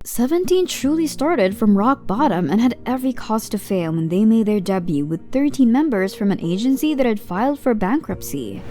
17 truly started from rock bottom and had every cause to fail when they made their debut with 13 members from an agency that had filed for bankruptcy.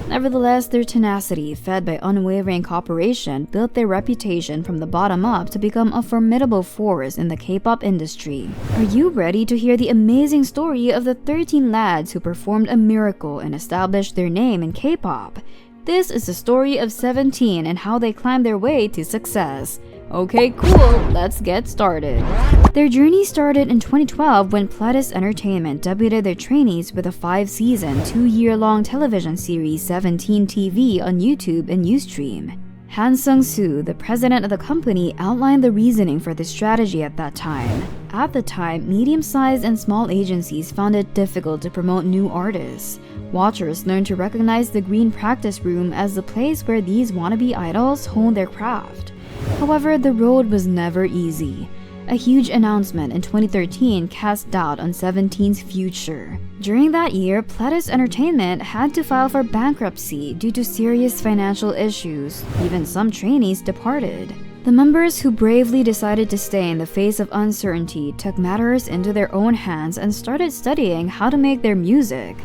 Nevertheless, their tenacity, fed by unwavering cooperation, built their reputation from the bottom up to become a formidable force in the K-pop industry. Are you ready to hear the amazing story of the 13 lads who performed a miracle and established their name in K-pop? This is the story of 17 and how they climbed their way to success. Okay, cool, let's get started. Their journey started in 2012 when Pledis Entertainment debuted their trainees with a 5-season, 2-year-long television series 17 TV on YouTube and Ustream. Han Sung-soo, the president of the company, outlined the reasoning for this strategy at that time. At the time, medium-sized and small agencies found it difficult to promote new artists. Watchers learned to recognize the green practice room as the place where these wannabe idols honed their craft. However, the road was never easy. A huge announcement in 2013 cast doubt on 17's future. During that year, Pledis Entertainment had to file for bankruptcy due to serious financial issues. Even some trainees departed. The members who bravely decided to stay in the face of uncertainty took matters into their own hands and started studying how to make their music.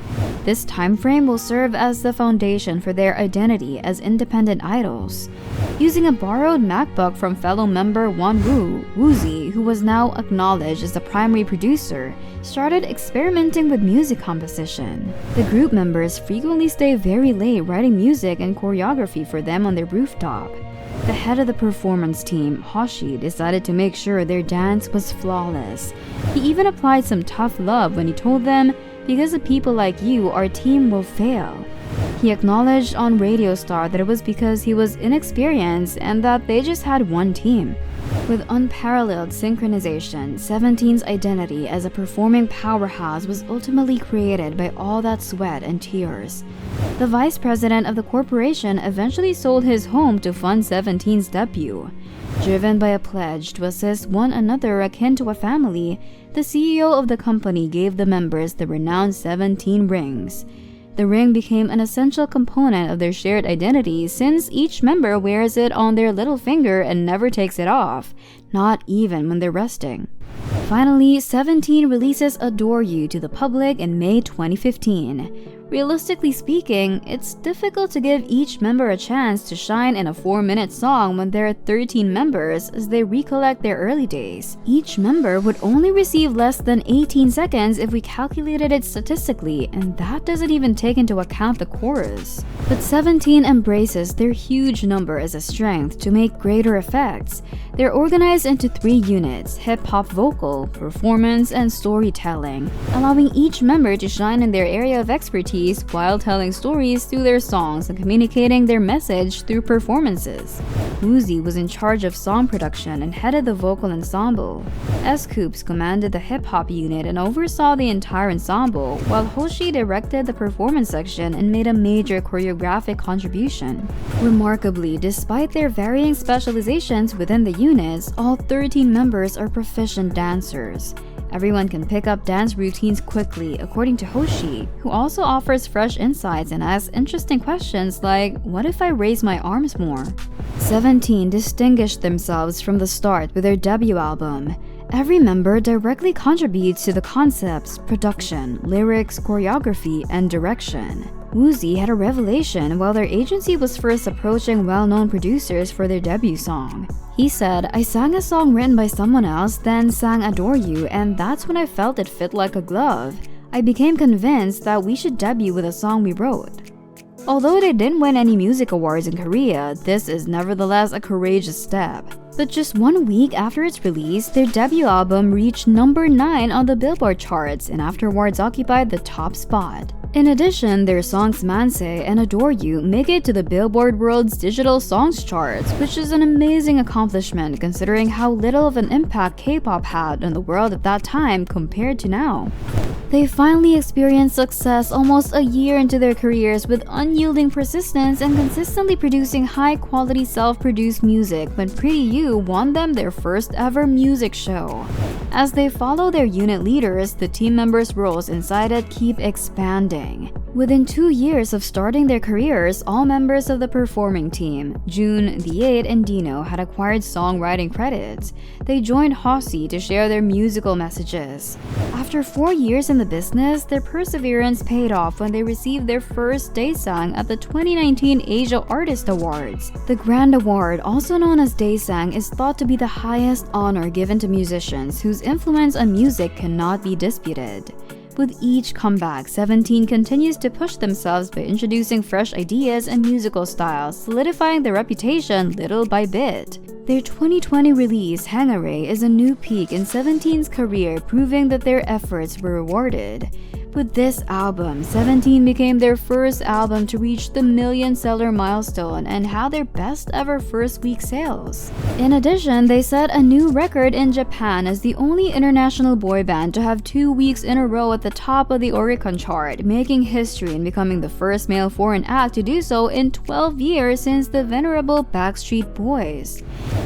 This time frame will serve as the foundation for their identity as independent idols. Using a borrowed MacBook from fellow member Wonwoo, Woozi, who was now acknowledged as the primary producer, started experimenting with music composition. The group members frequently stay very late writing music and choreography for them on their rooftop. The head of the performance team, Hoshi, decided to make sure their dance was flawless. He even applied some tough love when he told them, "Because of people like you, our team will fail." He acknowledged on Radio Star that it was because he was inexperienced and that they just had one team. With unparalleled synchronization, 17's identity as a performing powerhouse was ultimately created by all that sweat and tears. The vice president of the corporation eventually sold his home to fund 17's debut. Driven by a pledge to assist one another akin to a family, the CEO of the company gave the members the renowned 17 rings. The ring became an essential component of their shared identity since each member wears it on their little finger and never takes it off, not even when they're resting. Finally, 17 releases Adore You to the public in May 2015. Realistically speaking, it's difficult to give each member a chance to shine in a 4-minute song when there are 13 members as they recollect their early days. Each member would only receive less than 18 seconds if we calculated it statistically, and that doesn't even take into account the chorus. But 17 embraces their huge number as a strength to make greater effects. They're organized into 3 units: hip-hop vocal, performance, and storytelling, allowing each member to shine in their area of expertise while telling stories through their songs and communicating their message through performances. Woozi was in charge of song production and headed the vocal ensemble. S-Coops commanded the hip-hop unit and oversaw the entire ensemble, while Hoshi directed the performance section and made a major choreographic contribution. Remarkably, despite their varying specializations within the units, all 13 members are proficient dancers. Everyone can pick up dance routines quickly, according to Hoshi, who also offers fresh insights and asks interesting questions like, "What if I raise my arms more?" 17 distinguished themselves from the start with their debut album. Every member directly contributes to the concepts, production, lyrics, choreography, and direction. Woozi had a revelation while their agency was first approaching well-known producers for their debut song. He said, "I sang a song written by someone else, then sang Adore You, and that's when I felt it fit like a glove. I became convinced that we should debut with a song we wrote." Although they didn't win any music awards in Korea, this is nevertheless a courageous step. But just 1 week after its release, their debut album reached number 9 on the Billboard charts and afterwards occupied the top spot. In addition, their songs Manse and Adore You make it to the Billboard World's Digital Songs charts, which is an amazing accomplishment considering how little of an impact K-pop had on the world at that time compared to now. They finally experienced success almost a year into their careers with unyielding persistence and consistently producing high-quality self-produced music when Pretty You won them their first ever music show. As they follow their unit leaders, the team members' roles inside it keep expanding. Within 2 years of starting their careers, all members of the performing team, Jun, The8, and Dino, had acquired songwriting credits. They joined Hossie to share their musical messages. After 4 years in the business, their perseverance paid off when they received their first daesang at the 2019 Asia Artist Awards. The Grand Award, also known as daesang, is thought to be the highest honor given to musicians whose influence on music cannot be disputed. With each comeback, 17 continues to push themselves by introducing fresh ideas and musical styles, solidifying their reputation little by bit. Their 2020 release, Hangare, is a new peak in 17's career, proving that their efforts were rewarded. With this album, 17 became their first album to reach the million-seller milestone and had their best-ever first-week sales. In addition, they set a new record in Japan as the only international boy band to have 2 weeks in a row at the top of the Oricon chart, making history and becoming the first male foreign act to do so in 12 years since the venerable Backstreet Boys.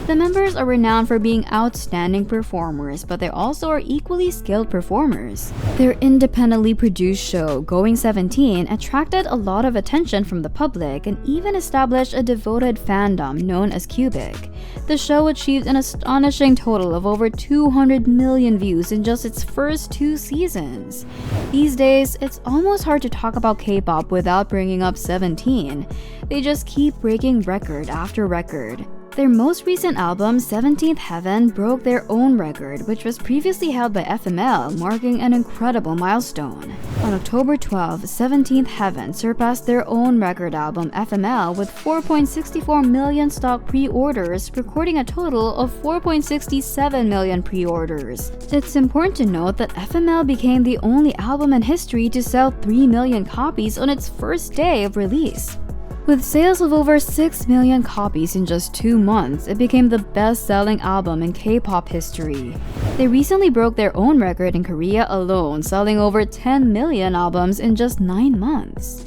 The members are renowned for being outstanding performers, but they also are equally skilled performers. Their independently produced show, Going 17, attracted a lot of attention from the public and even established a devoted fandom known as Cubic. The show achieved an astonishing total of over 200 million views in just its first 2 seasons. These days, it's almost hard to talk about K-pop without bringing up 17. They just keep breaking record after record. Their most recent album, 17th Heaven, broke their own record, which was previously held by FML, marking an incredible milestone. On October 12, 17th Heaven surpassed their own record album, FML, with 4.64 million stock pre-orders, recording a total of 4.67 million pre-orders. It's important to note that FML became the only album in history to sell 3 million copies on its first day of release. With sales of over 6 million copies in just 2 months, it became the best-selling album in K-pop history. They recently broke their own record in Korea alone, selling over 10 million albums in just 9 months.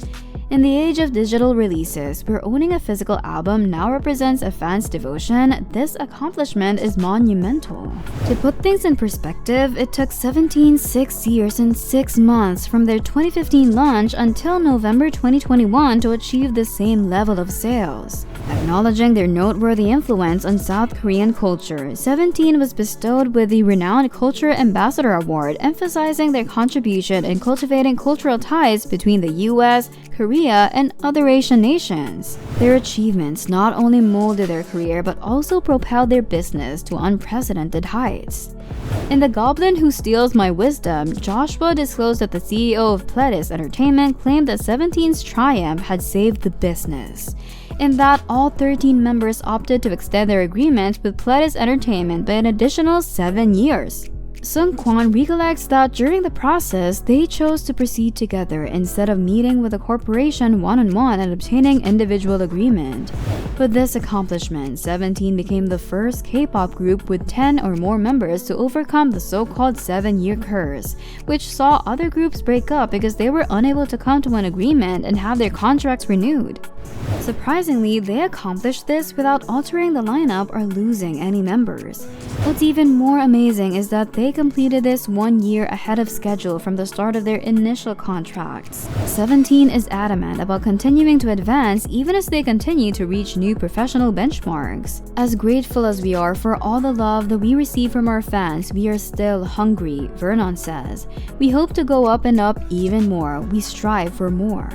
In the age of digital releases, where owning a physical album now represents a fan's devotion, this accomplishment is monumental. To put things in perspective, it took 17 6 years and 6 months from their 2015 launch until November 2021 to achieve the same level of sales. Acknowledging their noteworthy influence on South Korean culture, 17 was bestowed with the renowned Culture Ambassador Award, emphasizing their contribution in cultivating cultural ties between the US, Korea, and other Asian nations. Their achievements not only molded their career but also propelled their business to unprecedented heights. In The Goblin Who Steals My Wisdom, Joshua disclosed that the CEO of Pledis Entertainment claimed that 17's triumph had saved the business. In that, all 13 members opted to extend their agreement with Pledis Entertainment by an additional 7 years. Sung Kwan recollects that during the process, they chose to proceed together instead of meeting with the corporation one-on-one and obtaining individual agreement. With this accomplishment, 17 became the first K-pop group with 10 or more members to overcome the so-called 7-year curse, which saw other groups break up because they were unable to come to an agreement and have their contracts renewed. Surprisingly, they accomplished this without altering the lineup or losing any members. What's even more amazing is that they completed this 1 year ahead of schedule from the start of their initial contracts. 17 is adamant about continuing to advance even as they continue to reach new professional benchmarks. As grateful as we are for all the love that we receive from our fans, we are still hungry, Vernon says. We hope to go up and up even more. We strive for more.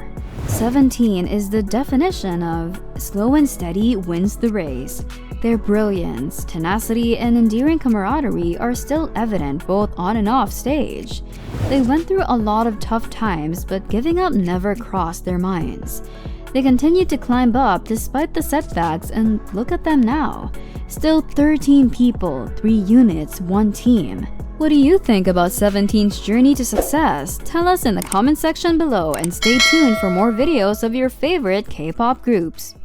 17 is the definition of slow and steady wins the race. Their brilliance, tenacity, and endearing camaraderie are still evident both on and off stage. They went through a lot of tough times, but giving up never crossed their minds. They continued to climb up despite the setbacks, and look at them now. Still 13 people, 3 units, 1 team. What do you think about 17's journey to success? Tell us in the comment section below and stay tuned for more videos of your favorite K-pop groups.